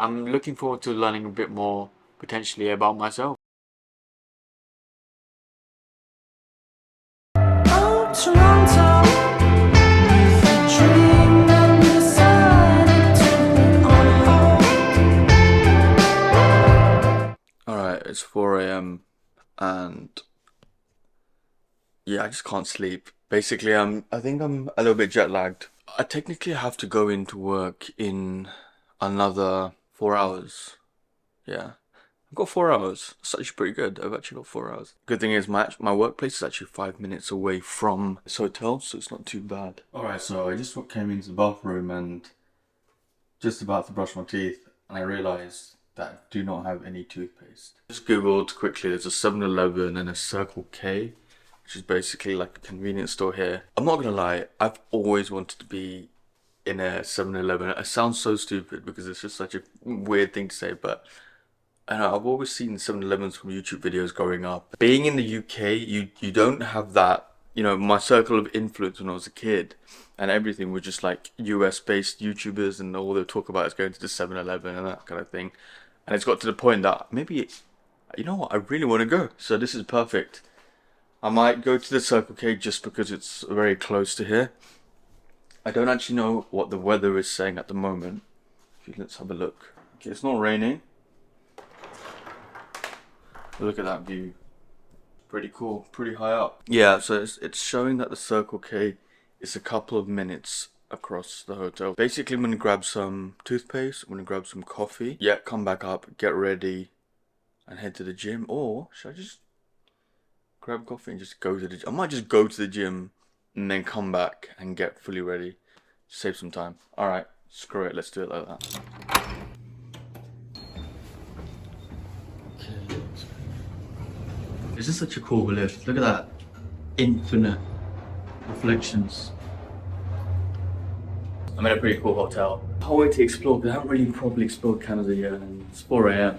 I'm looking forward to learning a bit more potentially about myself. Oh, Toronto, dreamed and decided to put on hold. Alright, it's 4 a.m. and yeah, I just can't sleep. Basically, I think I'm a little bit jet lagged. I technically have to go into work in another 4 hours. Yeah. I've got 4 hours. That's actually pretty good. I've actually got 4 hours. Good thing is my workplace is actually 5 minutes away from this hotel, so it's not too bad. Alright, so I just came into the bathroom and just about to brush my teeth, and I realized that I do not have any toothpaste. Just googled quickly, there's a 7-Eleven and a Circle K, which is basically like a convenience store here. I'm not gonna lie, I've always wanted to be in a 7-Eleven. It sounds so stupid because it's just such a weird thing to say, but I know I've always seen 7-Elevens from YouTube videos growing up. Being in the UK, you don't have that. You know, my circle of influence when I was a kid and everything was just like US based YouTubers, and all they talk about is going to the 7-Eleven and that kind of thing. And it's got to the point that maybe, you know what, I really want to go. So this is perfect. I might go to the Circle K just because it's very close to here. I don't actually know what the weather is saying at the moment. Let's have a look. Okay, it's not raining. Look at that view. Pretty cool, pretty high up. Yeah, so it's showing that the Circle K is a couple of minutes across the hotel. Basically, I'm gonna grab some toothpaste, I'm gonna grab some coffee. Yeah, come back up, get ready, and head to the gym. Or should I just grab coffee and just go to the gym? I might just go to the gym and then come back and get fully ready. Save some time. Alright, screw it, let's do it like that. This is such a cool lift. Look at that. Infinite reflections. I'm in a pretty cool hotel. Can't wait to explore, because I haven't really properly explored Canada yet, and it's 4 a.m.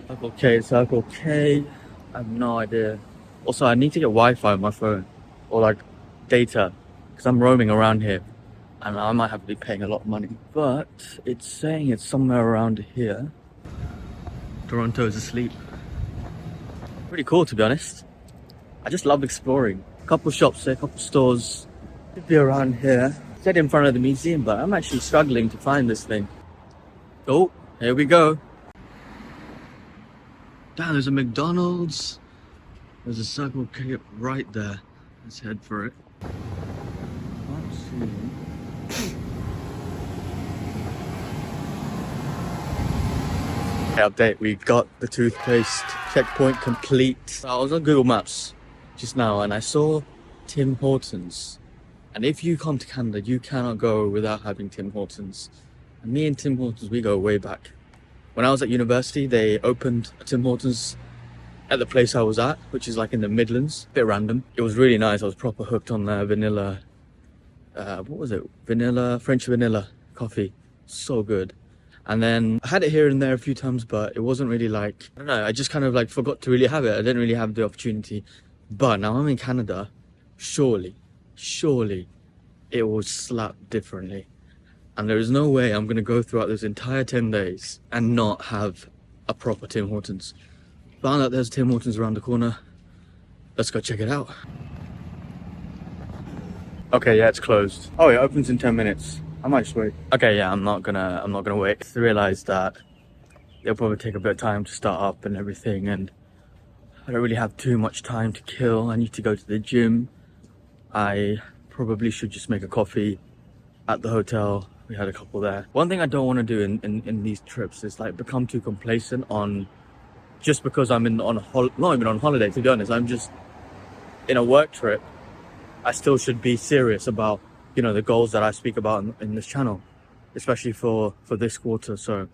Circle K. I have no idea. Also, I need to get Wi-Fi on my phone, or like data, because I'm roaming around here, and I might have to be paying a lot of money. But it's saying it's somewhere around here. Toronto is asleep. Pretty cool, to be honest. I just love exploring. A couple shops there, a couple stores. Could be around here. Said in front of the museum, but I'm actually struggling to find this thing. Oh, here we go. Damn, there's a McDonald's. There's a Circle K right there. Let's head for it. Can't see. Update, we got the toothpaste. Checkpoint complete. I was on Google Maps just now and I saw Tim Hortons. And if you come to Canada, you cannot go without having Tim Hortons. And me and Tim Hortons, we go way back. When I was at university, they opened a Tim Hortons at the place I was at, which is like in the Midlands. A bit random. It was really nice. I was proper hooked on the vanilla, what was it? French vanilla coffee. So good. And then I had it here and there a few times, but it wasn't really like, I don't know, I just kind of like forgot to really have it. I didn't really have the opportunity. But now I'm in Canada, surely it will slap differently. And there is no way I'm going to go throughout this entire 10 days and not have a proper Tim Hortons. Found out there's Tim Hortons around the corner. Let's go check it out. Okay, yeah, it's closed. Oh, it opens in 10 minutes. I might just wait. Okay, yeah, I'm not gonna wait. I realized that it'll probably take a bit of time to start up and everything, and I don't really have too much time to kill. I need to go to the gym. I probably should just make a coffee at the hotel. We had a couple there. One thing I don't want to do in these trips is like become too complacent on just because I'm not even on holiday, to be honest. I'm just in a work trip. I still should be serious about, you know, the goals that I speak about in this channel, especially for this quarter. So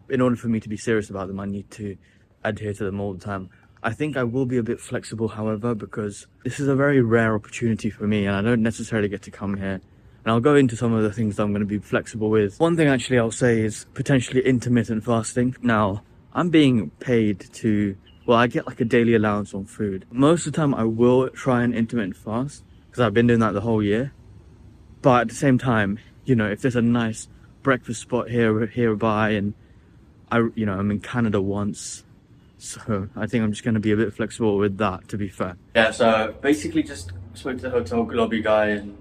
in order for me to be serious about them, I need to adhere to them all the time. I think I will be a bit flexible, however, because this is a very rare opportunity for me and I don't necessarily get to come here. And I'll go into some of the things that I'm going to be flexible with. One thing actually I'll say is potentially intermittent fasting. Now, I'm being paid to, well, I get like a daily allowance on food. Most of the time I will try an intermittent fast because I've been doing that the whole year. But at the same time, you know, if there's a nice breakfast spot hereby and I'm in Canada once, so I think I'm just gonna be a bit flexible with that, to be fair. Yeah, so basically just spoke to the hotel lobby guy, and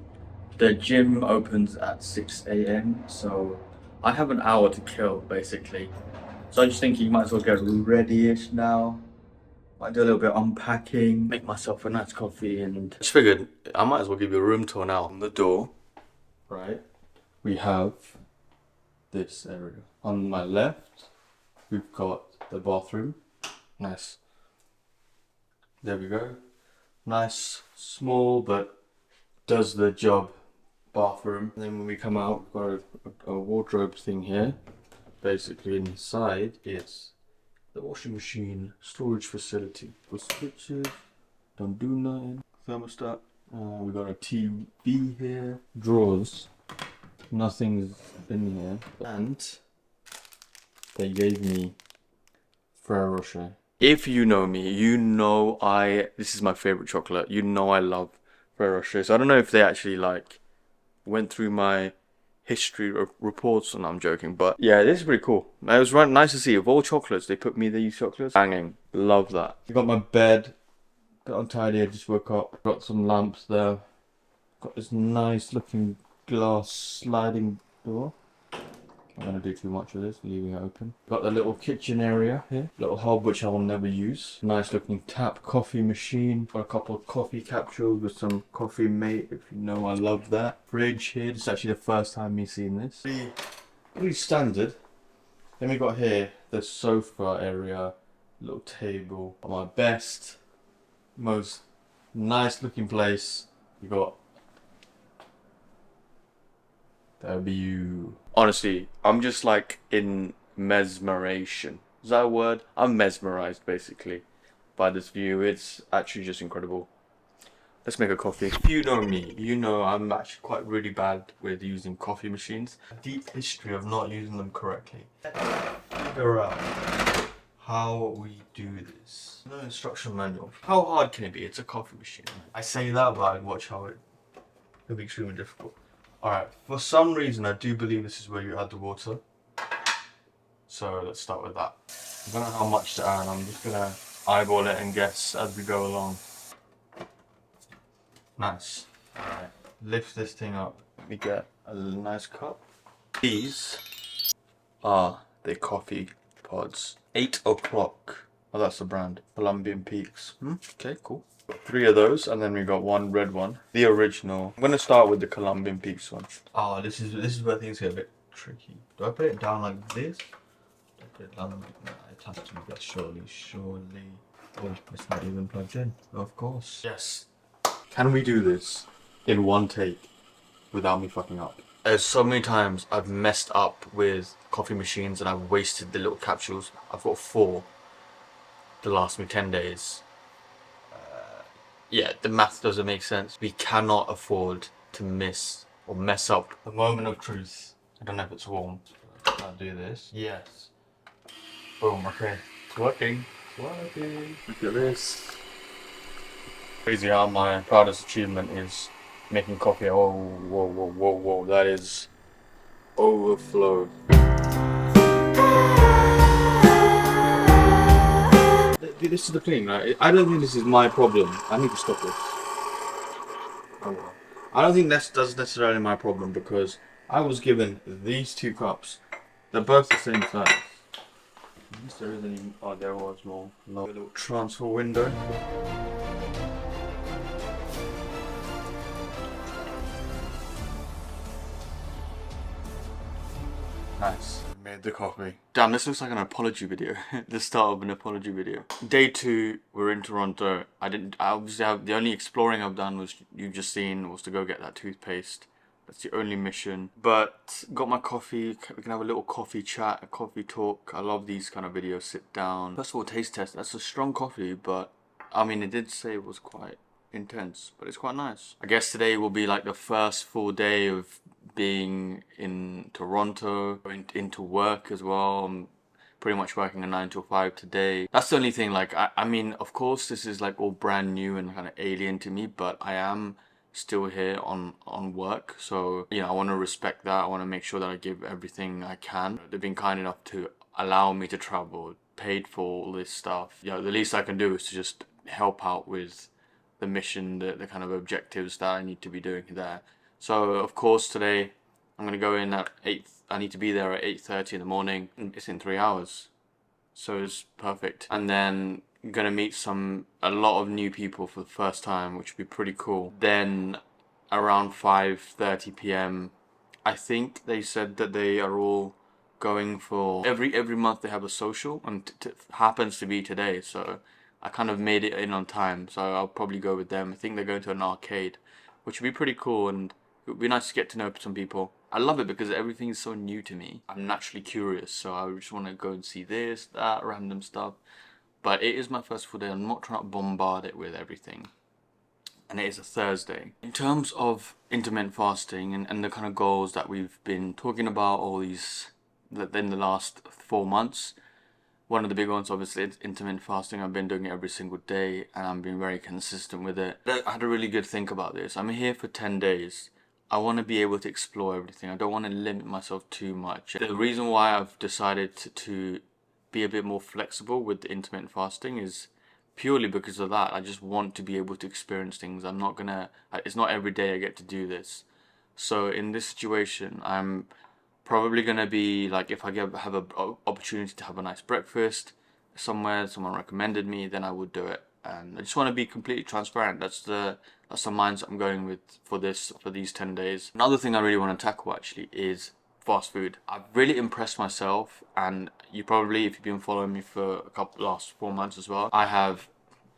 the gym opens at 6 a.m. So I have an hour to kill basically. So I'm just thinking, might as well get ready-ish now. Might do a little bit of unpacking, make myself a nice coffee, and just figured I might as well give you a room tour now. On the door, right, we have this area. On my left, we've got the bathroom. Nice. There we go. Nice, small, but does the job bathroom. And then when we come out, we've got a wardrobe thing here. Basically inside is the washing machine storage facility. With switches, don't do nothing. Thermostat. We got a TV here. Drawers. Nothing's in here. And they gave me Ferrero Rocher. If you know me, you know this is my favorite chocolate. You know I love Ferrero Rocher. So I don't know if they actually like went through my history reports, and I'm joking, but yeah, this is pretty cool. It was right nice to see. Of all chocolates, they put me these chocolates. Banging. Love that. I got my bed, bit untidy. I just woke up. Got some lamps there. Got this nice looking glass sliding door. I'm gonna do too much of this, leaving it open. Got the little kitchen area here, little hob which I will never use. Nice looking tap coffee machine. Got a couple of coffee capsules with some coffee mate, if you know I love that. Fridge here, this is actually the first time me seeing this. Pretty standard. Then we got here the sofa area, little table. My best, most nice looking place. We got the view. Honestly, I'm just like in mesmeration. Is that a word? I'm mesmerized basically by this view. It's actually just incredible. Let's make a coffee. If you know me, you know I'm actually quite really bad with using coffee machines. A deep history of not using them correctly. Figure out how we do this. No instruction manual. How hard can it be? It's a coffee machine. I say that, but I watch how it'll be extremely difficult. Alright, for some reason I do believe this is where you add the water. So let's start with that. I don't know how much to add, I'm just gonna eyeball it and guess as we go along. Nice. Alright, lift this thing up. We get a nice cup. These are the coffee pods. 8 o'clock. Oh, that's the brand. Colombian Peaks. Okay, cool. Got 3 of those, and then we got one red one, the original. I'm gonna start with the Colombian Peaks one. Oh, this is where things get a bit tricky. Do I put it down like this? Do I put it down like that? It has to be, surely. Oh, it's not even plugged in. Of course. Yes. Can we do this in one take without me fucking up? There's so many times I've messed up with coffee machines and I've wasted the little capsules. I've got 4 to last me 10 days. Yeah, the math doesn't make sense. We cannot afford to miss or mess up the moment of truth. I don't know if it's warm. I'll do this. Yes. Boom, okay. It's working. It's working. Look at this. Crazy how my proudest achievement is making coffee. Oh, whoa, whoa, whoa, whoa. That is overflow. This is the thing, right? I don't think this is my problem. I need to stop this. Oh. I don't think that's necessarily my problem because I was given these 2 cups. They're both the same size. Unless there is any. Oh, there was more. No. A little transfer window. Nice. Made the coffee. Damn, this looks like an apology video. The start of an apology video. Day 2, we're in Toronto. I obviously have, the only exploring I've done was, you've just seen, was to go get that toothpaste. That's the only mission. But got my coffee. We can have a little coffee chat, a coffee talk. I love these kind of videos. Sit down. First of all, taste test. That's a strong coffee, but I mean, it did say it was quite intense, but it's quite nice. I guess today will be like the first full day of being in Toronto, going into work as well. I'm pretty much working a 9 to 5 today. That's the only thing, like, I mean, of course this is like all brand new and kind of alien to me, but I am still here on work, so you know, I want to respect that. I want to make sure that I give everything I can. They've been kind enough to allow me to travel, paid for all this stuff. You know, the least I can do is to just help out with the mission, the kind of objectives that I need to be doing there. So of course today I'm gonna go in at 8. I need to be there at 8:30 in the morning. It's in 3 hours, so it's perfect. And then I'm gonna meet a lot of new people for the first time, which would be pretty cool. Then around 5:30 p.m. I think they said that they are all going for every month they have a social, and happens to be today, so I kind of made it in on time, so I'll probably go with them. I think they're going to an arcade, which would be pretty cool, and it would be nice to get to know some people. I love it because everything is so new to me. I'm naturally curious, so I just want to go and see this, that, random stuff. But it is my first full day. I'm not trying to bombard it with everything. And it is a Thursday. In terms of intermittent fasting and the kind of goals that we've been talking about in the last 4 months, one of the big ones obviously is intermittent fasting. I've been doing it every single day and I'm being very consistent with it. I had a really good think about this. I'm here for 10 days. I want to be able to explore everything. I don't want to limit myself too much. The reason why I've decided to be a bit more flexible with the intermittent fasting is purely because of that. I just want to be able to experience things. It's not every day I get to do this. So in this situation, I'm probably gonna be like, if I have an opportunity to have a nice breakfast somewhere, someone recommended me, then I would do it. And I just want to be completely transparent. That's the mindset I'm going with for these 10 days. Another thing I really want to tackle actually is fast food. I've really impressed myself, and you probably, if you've been following me for last 4 months as well, I have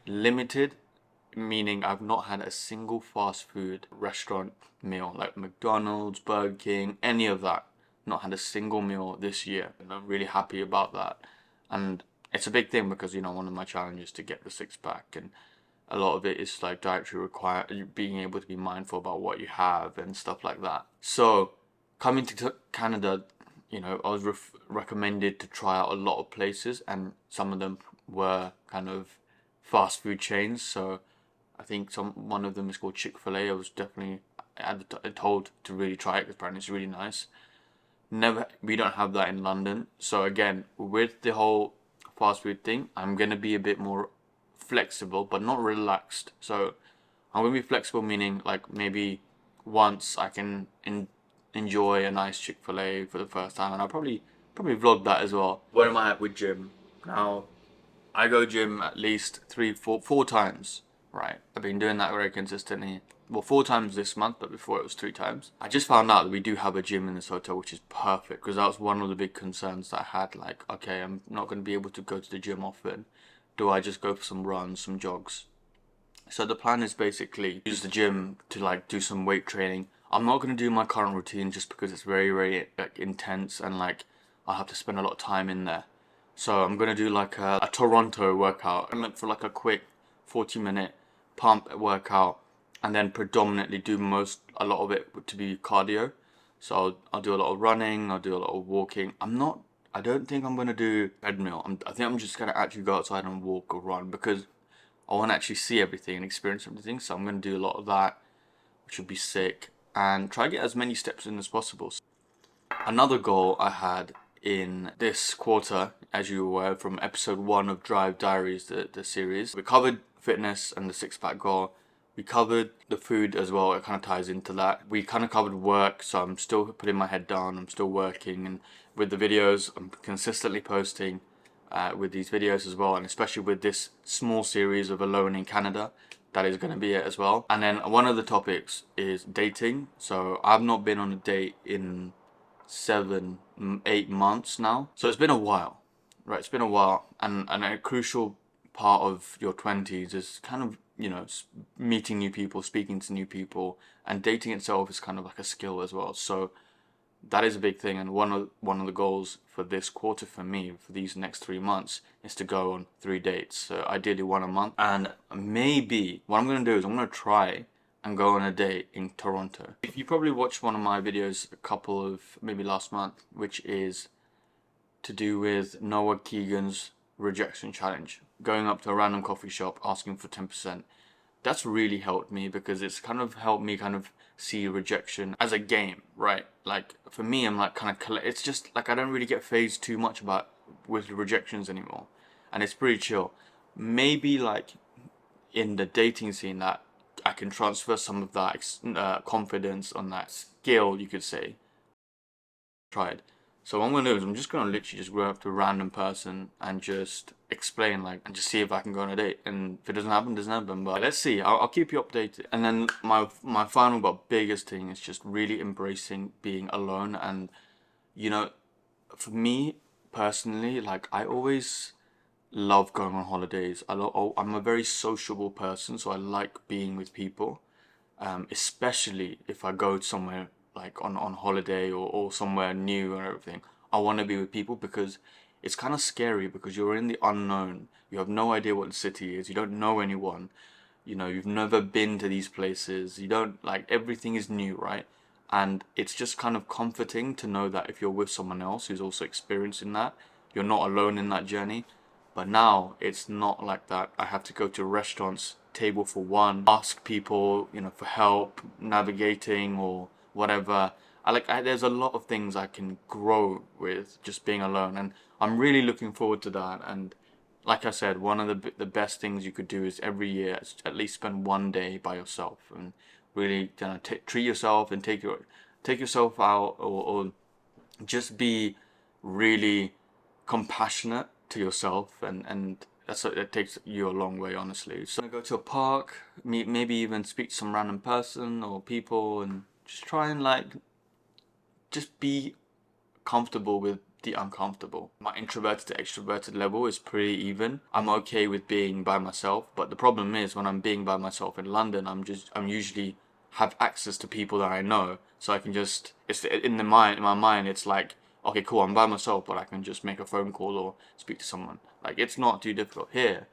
limited, meaning I've not had a single fast food restaurant meal like McDonald's, Burger King, any of that. Not had a single meal this year, and I'm really happy about that. And it's a big thing because, you know, one of my challenges to get the 6-pack, and a lot of it is like dietary being able to be mindful about what you have and stuff like that. So coming to Canada, you know, I was recommended to try out a lot of places, and some of them were kind of fast food chains. So I think one of them is called Chick-fil-A. I was definitely told to really try it because apparently it's really nice. We don't have that in London. So again, with the whole fast food thing, I'm gonna be a bit more flexible, but not relaxed. So I'm gonna be flexible, meaning like maybe once I can enjoy a nice Chick-fil-A for the first time, and I'll probably vlog that as well. Where am I at with gym now? I go gym at least 4 times, right? I've been doing that very consistently. Well, 4 times this month, but before it was 3 times. I just found out that we do have a gym in this hotel, which is perfect, because that was one of the big concerns that I had. Like, okay, I'm not going to be able to go to the gym often. Do I just go for some runs, some jogs? So the plan is basically use the gym to like do some weight training. I'm not going to do my current routine just because it's very, very like intense, and like I'll have to spend a lot of time in there. So I'm going to do like a Toronto workout, and look for like a quick 40-minute pump workout, and then predominantly do a lot of it to be cardio. So I'll do a lot of running, I'll do a lot of walking. I don't think I'm going to do treadmill. I think I'm just going to actually go outside and walk or run, because I want to actually see everything and experience everything. So I'm going to do a lot of that, which would be sick, and try to get as many steps in as possible. Another goal I had in this quarter, as you were aware from episode 1 of Drive Diaries, the series, we covered fitness and the 6-pack goal. We covered the food as well. It kind of ties into that. We kind of covered work, so I'm still putting my head down. I'm still working, and with the videos, I'm consistently posting with these videos as well, and especially with this small series of Alone in Canada, that is going to be it as well. And then one of the topics is dating. So I've not been on a date in 7-8 months now, so it's been a while, right? It's been a while, and a crucial part of your 20s is kind of, you know, meeting new people, speaking to new people, and dating itself is kind of like a skill as well. So that is a big thing, and one of the goals for this quarter for me, for these next 3 months, is to go on 3 dates. So ideally 1 a month, and maybe what I'm going to do is I'm going to try and go on a date in Toronto. If you probably watched one of my videos maybe last month, which is to do with Noah Keegan's rejection challenge, going up to a random coffee shop asking for 10%. That's really helped me, because it's kind of helped me kind of see rejection as a game, right? Like for me, I'm like kind of it's just like I don't really get phased too much about with rejections anymore, and it's pretty chill. Maybe like in the dating scene that I can transfer some of that confidence on that skill, you could say. Tried. So what I'm gonna do is I'm just gonna literally just go up to a random person and just explain like and just see if I can go on a date. And if it doesn't happen, it doesn't happen. But let's see. I'll keep you updated. And then my final but biggest thing is just really embracing being alone. And you know, for me personally, like I always love going on holidays. I'm a very sociable person, so I like being with people, especially if I go somewhere like on holiday or somewhere new and everything. I want to be with people because it's kind of scary because you're in the unknown. You have no idea what the city is. You don't know anyone. You know, you've never been to these places. You don't like everything is new, right? And it's just kind of comforting to know that if you're with someone else who's also experiencing that, you're not alone in that journey. But now it's not like that. I have to go to restaurants, table for one, ask people, you know, for help navigating or whatever. There's a lot of things I can grow with just being alone, and I'm really looking forward to that. And like I said, one of the best things you could do is every year at least spend one day by yourself and really treat yourself and take yourself out, or just be really compassionate to yourself, and that takes you a long way, honestly. So go to a park, maybe even speak to some random person or people, and just try and like just be comfortable with the uncomfortable. My introverted to extroverted level is pretty even. I'm okay with being by myself, but the problem is when I'm being by myself in London, I'm usually have access to people that I know, so I can just in my mind it's like, okay, cool, I'm by myself, but I can just make a phone call or speak to someone. Like, it's not too difficult. Here,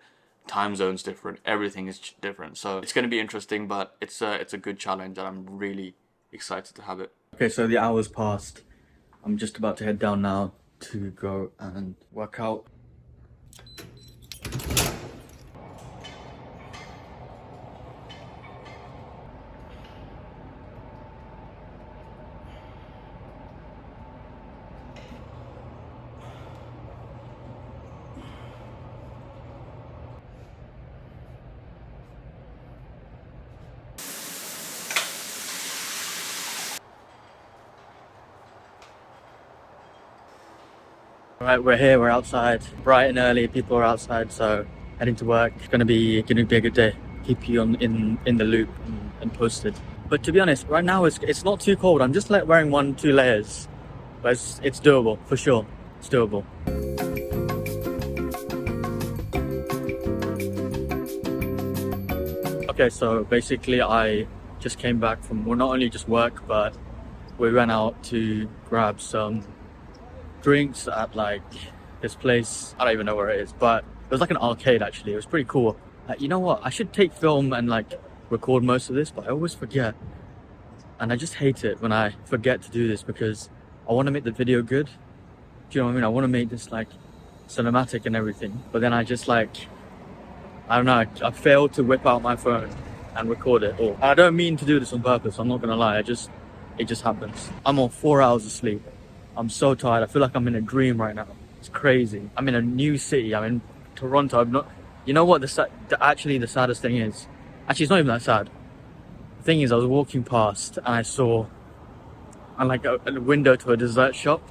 time zone's different, everything is different. So it's going to be interesting, but it's a good challenge, and I'm really excited to have it. Okay, so the hour's passed. I'm just about to head down now to go and work out. Right, we're here, we're outside, bright and early, people are outside, so heading to work. It's gonna be a good day. Keep you in the loop and posted. But to be honest, right now it's not too cold. I'm just like wearing 1-2 layers, but it's doable for sure. It's doable. Okay, so basically I just came back from, well, not only just work, but we went out to grab some drinks at like this place. I don't even know where it is, but it was like an arcade actually. It was pretty cool. You know what? I should take film and like record most of this, but I always forget. And I just hate it when I forget to do this because I want to make the video good. Do you know what I mean? I want to make this like cinematic and everything, but then I just like, I don't know, I failed to whip out my phone and record it all. I don't mean to do this on purpose, I'm not gonna lie, it just happens. I'm on 4 hours of sleep. I'm so tired. I feel like I'm in a dream right now. It's crazy. I'm in a new city. I'm in Toronto. I'm not. You know what? The saddest thing is, actually, it's not even that sad. The thing is, I was walking past and I saw, like a window to a dessert shop,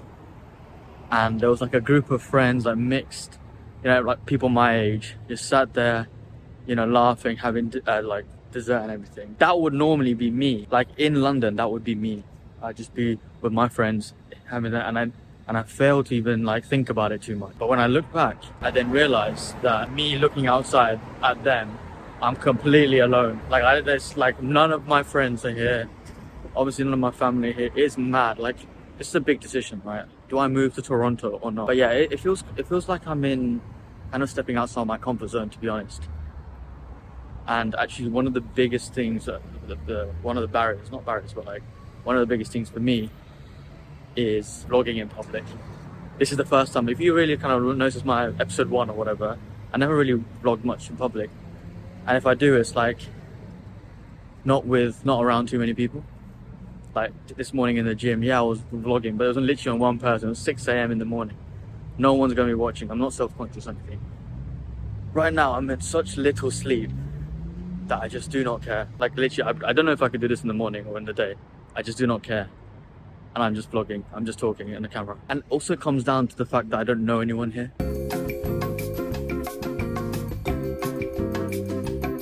and there was like a group of friends, like mixed, you know, like people my age, just sat there, you know, laughing, having like dessert and everything. That would normally be me. Like in London, that would be me. I'd just be with my friends having that, and I failed to even like think about it too much. But when I look back, I then realized that me looking outside at them, I'm completely alone. Like there's like none of my friends are here. Obviously none of my family here. It's mad. Like this is a big decision, right? Do I move to Toronto or not? But yeah, it feels like I'm in kind of stepping outside my comfort zone, to be honest. And actually one of the biggest things, one of the barriers, not barriers, but like one of the biggest things for me is vlogging in public. This is the first time, if you really kind of notice my episode 1 or whatever, I never really vlogged much in public. And if I do, it's like not around too many people. Like this morning in the gym, yeah, I was vlogging, but it was literally on one person. It was 6 a.m. in the morning. No one's gonna be watching. I'm not self-conscious or anything. Right now, I'm in such little sleep that I just do not care. Like literally, I don't know if I could do this in the morning or in the day. I just do not care. And I'm just vlogging. I'm just talking in the camera. And also it comes down to the fact that I don't know anyone here.